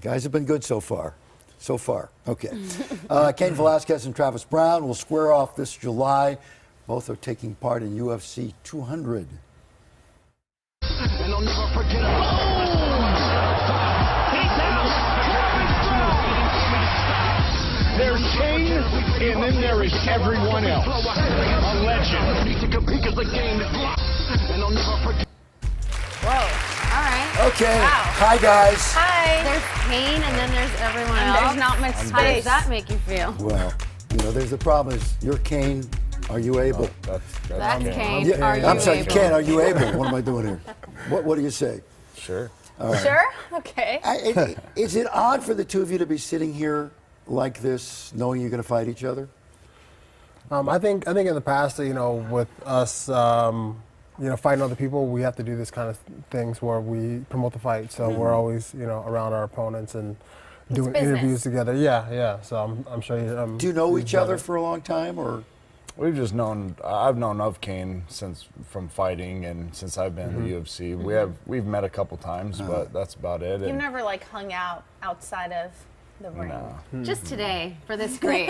Guys have been good so far. So far. Okay. Cain Velasquez and Travis Browne will square off this July. Both are taking part in UFC 200. And I'll never forget There's Cain, and then there is everyone else. A legend. Whoa. All right. Okay. Wow. Hi, guys. Hi. There's Cain, and then there's everyone else. There's not much space. How does that make you feel? Well, there's the problem is you're Cain. Are you able? That's Cain. Yeah, Are you I'm sorry, able? Ken, are you able? What am I doing here? What do you say? Sure. Right. Sure? Okay. Is it odd for the two of you to be sitting here like this, knowing you're going to fight each other? I think in the past, with us, fighting other people, we have to do this kind of things where we promote the fight. So we're always, around our opponents and doing interviews together. Yeah. So I'm sure you. Do you know each other for a long time, or? We've just known. I've known of Cain from fighting, and since I've been in the UFC, we've met a couple times, but that's about it. You've never hung out outside of the ring. No. Just today for this great.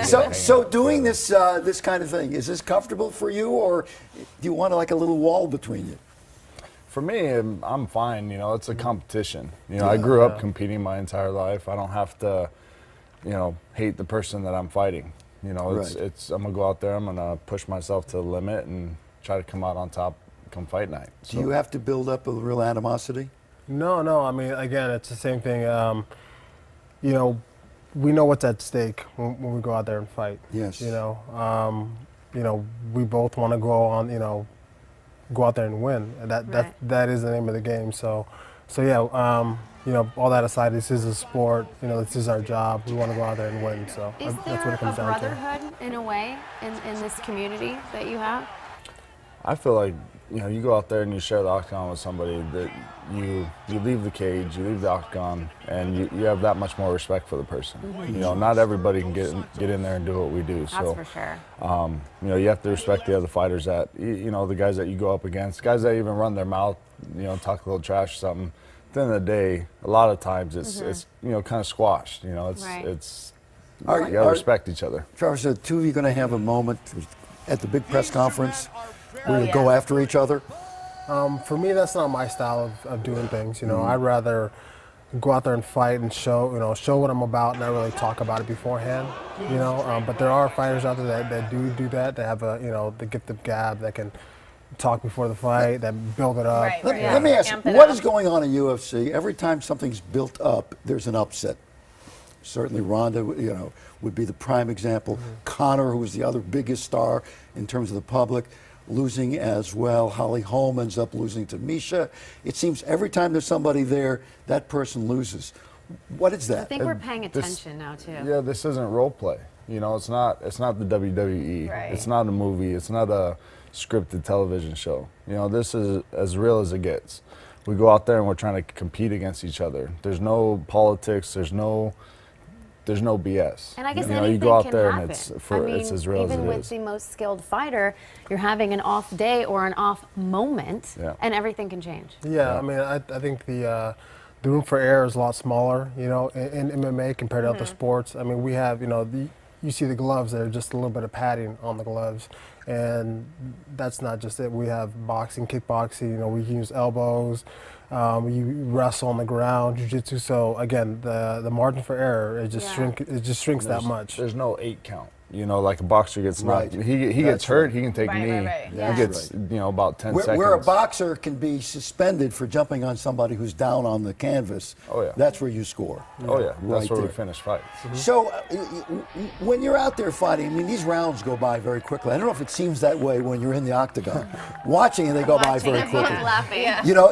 So doing this kind of thing, is this comfortable for you, or do you want a little wall between you? For me, I'm fine. It's a competition. I grew up competing my entire life. I don't have to, hate the person that I'm fighting. I'm gonna go out there. I'm gonna push myself to the limit and try to come out on top come fight night. So. Do you have to build up a real animosity? No. I mean, again, it's the same thing. We know what's at stake when we go out there and fight. Yes. We both want to go out there and win. And that is the name of the game. So yeah. All that aside, this is a sport. This is our job. We want to go out there and win. So Is that's what it comes there a down to. brotherhood in a way in this community that you have? I feel like you go out there and you share the octagon with somebody that you leave the cage, you leave the octagon, and you have that much more respect for the person. Not everybody can get in there and do what we do. That's for sure. You have to respect the other fighters that the guys that you go up against, guys that even run their mouth, talk a little trash or something. At the end of the day, a lot of times it's kind of squashed. You gotta respect each other. Travis, are the two of you going to have a moment at the big press conference where you go after each other? For me, that's not my style of doing things. I'd rather go out there and fight and show what I'm about, and not really talk about it beforehand. But there are fighters out there that do that. They have the gift of gab that can talk before the fight, that build it up. Right, Let me ask you, what is going on in UFC? Every time something's built up, there's an upset. Certainly Ronda, would be the prime example. Conor, who was the other biggest star in terms of the public, losing as well. Holly Holm ends up losing to Misha. It seems every time there's somebody there, that person loses. What is that? I think we're paying attention now too. Yeah, this isn't role play. It's not the WWE. Right. It's not a movie. It's not a scripted television show. This is as real as it gets. We go out there and we're trying to compete against each other. There's no politics. There's no BS. And I guess you go out can there happen. and it's as real as it even with is. the most skilled fighter, you're having an off day or an off moment, and everything can change. Yeah, I mean, I think the room for error is a lot smaller, in MMA compared to other sports. I mean, we have, you see the gloves, there's just a little bit of padding on the gloves. And that's not just it. We have boxing, kickboxing, we can use elbows, we wrestle on the ground, jiu-jitsu. So again, the margin for error, it just shrinks that much. There's no 8 count. Like a boxer gets knocked. He gets hurt, he can take a knee. Right. He gets, about 10 seconds. Where a boxer can be suspended for jumping on somebody who's down on the canvas, that's where you score. Oh, yeah. That's where we there. finish fights. So when you're out there fighting, I mean, these rounds go by very quickly. I don't know if it seems that way when you're in the octagon. Watching it, they go by very quickly. Laughing.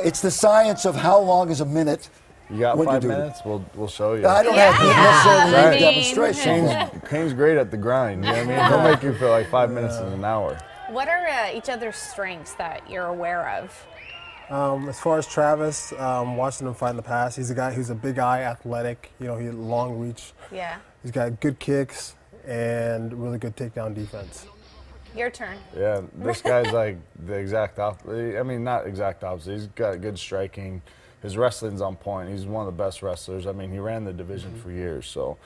It's the science of how long is a minute. You got 5 minutes? We'll show you. I don't have necessarily need a demonstration. Cain's great at the grind. You know what I mean? He'll make you feel like 5 minutes is an hour. What are each other's strengths that you're aware of? As far as Travis, watching him fight in the past, he's a guy who's a big guy, athletic. He had long reach. Yeah. He's got good kicks and really good takedown defense. Your turn. Yeah, this guy's like the exact opposite. I mean, not exact opposite. He's got good striking. his wrestling's on point. He's one of the best wrestlers. I mean, he ran the division for years, so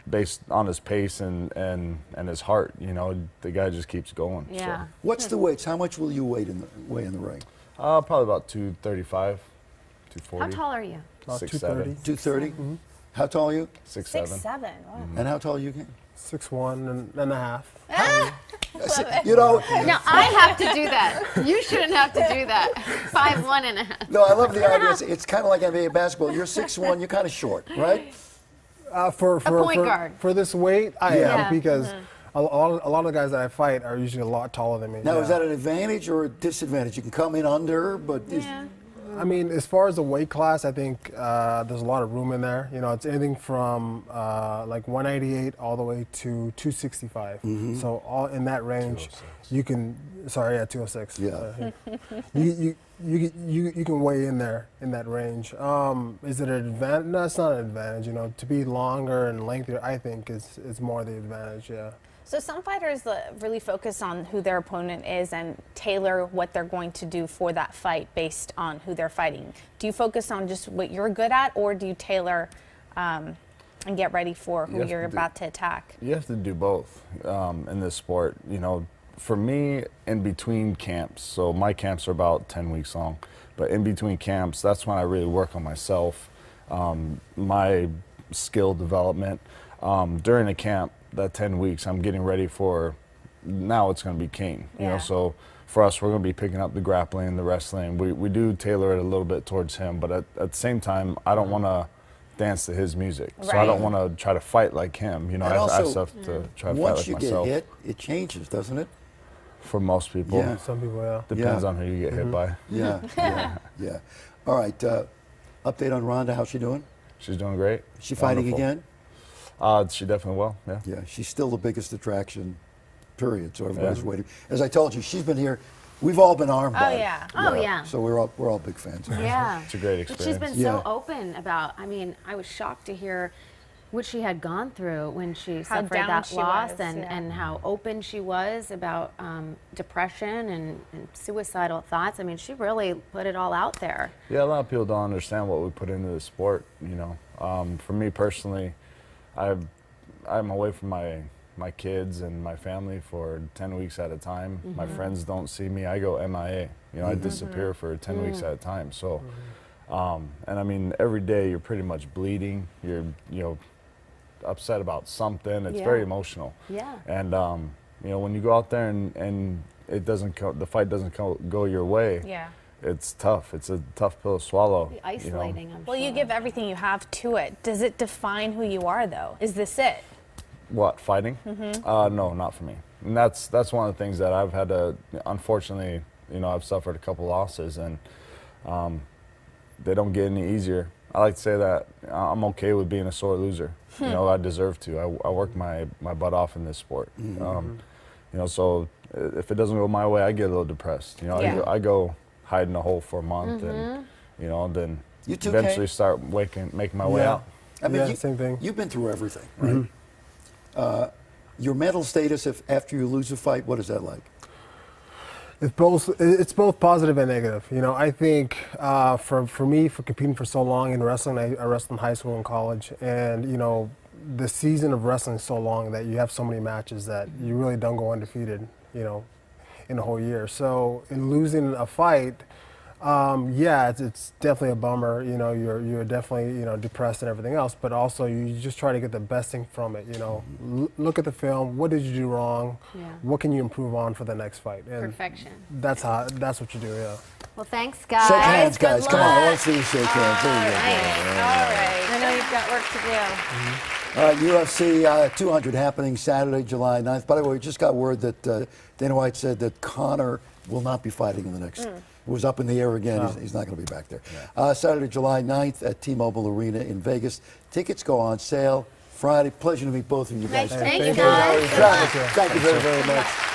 based on his pace and his heart, you know, the guy just keeps going. Yeah. So. What's the weights? How much will you weigh in the ring? Probably about 235, 240. How tall are you? About 6'7". 230? Mm-hmm. How tall are you? 6'7". 6'7". Wow. And how tall are you, Cain? 6'1" and a half. You know, Now I have to do that. You shouldn't have to do that. 5'1.5". no, I love the idea. It's kind of like NBA basketball. You're 6'1", you're kind of short, right? For point guard. For this weight, I Yeah. am, because a lot of the guys that I fight are usually a lot taller than me. Now, is that an advantage or a disadvantage? You can come in under, but I mean, as far as the weight class, I think there's a lot of room in there. You know, it's anything from like 188 all the way to 265. So all in that range, you can. Sorry, yeah, 206. Yeah. You can weigh in there in that range. Is it an advantage? No, it's not an advantage. You know, to be longer and lengthier, I think is more the advantage. Yeah. So some fighters really focus on who their opponent is and tailor what they're going to do for that fight based on who they're fighting. Do you focus on just what you're good at, or do you tailor and get ready for who you're about to attack? You have to do both in this sport. You know, for me, in between camps, so my camps are about 10 weeks long, but in between camps, that's when I really work on myself, my skill development. During a camp, that 10 weeks, I'm getting ready for, now it's going to be Cain. You know, so for us, we're going to be picking up the grappling, the wrestling. We do tailor it a little bit towards him, but at the same time, I don't want to dance to his music. So I don't want to try to fight like him. You know, I have to try to fight like myself. Once you get hit, it changes, doesn't it? For most people. Yeah. Some people, yeah. Depends on who you get hit by. Yeah. All right. Update on Ronda. How's she doing? She's doing great. Is she fighting Wonderful. again? She definitely will, yeah. Yeah, she's still the biggest attraction, period. So everybody's waiting. As I told you, she's been here. We've all been armed by her. Yeah. Oh, yeah. So we're all big fans of her. Yeah. It's a great But experience. she's been so open about, I mean, I was shocked to hear what she had gone through when she suffered down that she loss was, and how open she was about depression and suicidal thoughts. I mean, she really put it all out there. Yeah, a lot of people don't understand what we put into the sport, you know. For me personally, I'm away from my kids and my family for 10 weeks at a time. My friends don't see me. I go MIA. You know, I disappear for 10 weeks at a time. So, and I mean, every day you're pretty much bleeding. You're, you know, upset about something. It's very emotional. Yeah. And, you know, when you go out there and it doesn't the fight doesn't go your way. Yeah. It's tough. It's a tough pill to swallow. Isolating, you know? I'm Well, sure. you give everything you have to it. Does it define who you are, though? Is this it? What, fighting? No, not for me. And that's one of the things that I've had to, unfortunately, you know, I've suffered a couple losses, and they don't get any easier. I like to say that I'm okay with being a sore loser. You know, I deserve to. I work my butt off in this sport. You know, so if it doesn't go my way, I get a little depressed. You know, I go hide in a hole for a month, and you know, then eventually start making my way out. I mean, same thing. You've been through everything, right? Your mental status, after you lose a fight, what is that like? It's both positive and negative. You know, I think for me, for competing for so long in wrestling, I wrestled in high school and college, and you know, the season of wrestling is so long that you have so many matches that you really don't go undefeated, you know, in a whole year. So in losing a fight, yeah, it's definitely a bummer. You know, you're definitely, you know, depressed and everything else, but also you just try to get the best thing from it. You know, look at the film. What did you do wrong? Yeah. What can you improve on for the next fight? And Perfection. that's what you do. Yeah. Well, thanks, guys. Shake hands, guys. Good Come on, I luck. want to see you shake hands. There you go. All right. I know you've got work to do. All right, UFC 200 happening Saturday, July 9th. By the way, we just got word that Dana White said that Conor will not be fighting in the next. It was up in the air again. He's not going to be back there. Saturday, July 9th at T-Mobile Arena in Vegas. Tickets go on sale Friday. Pleasure to meet both of you guys. Thank you, Thank you. guys. Good luck. Thank you very, very much.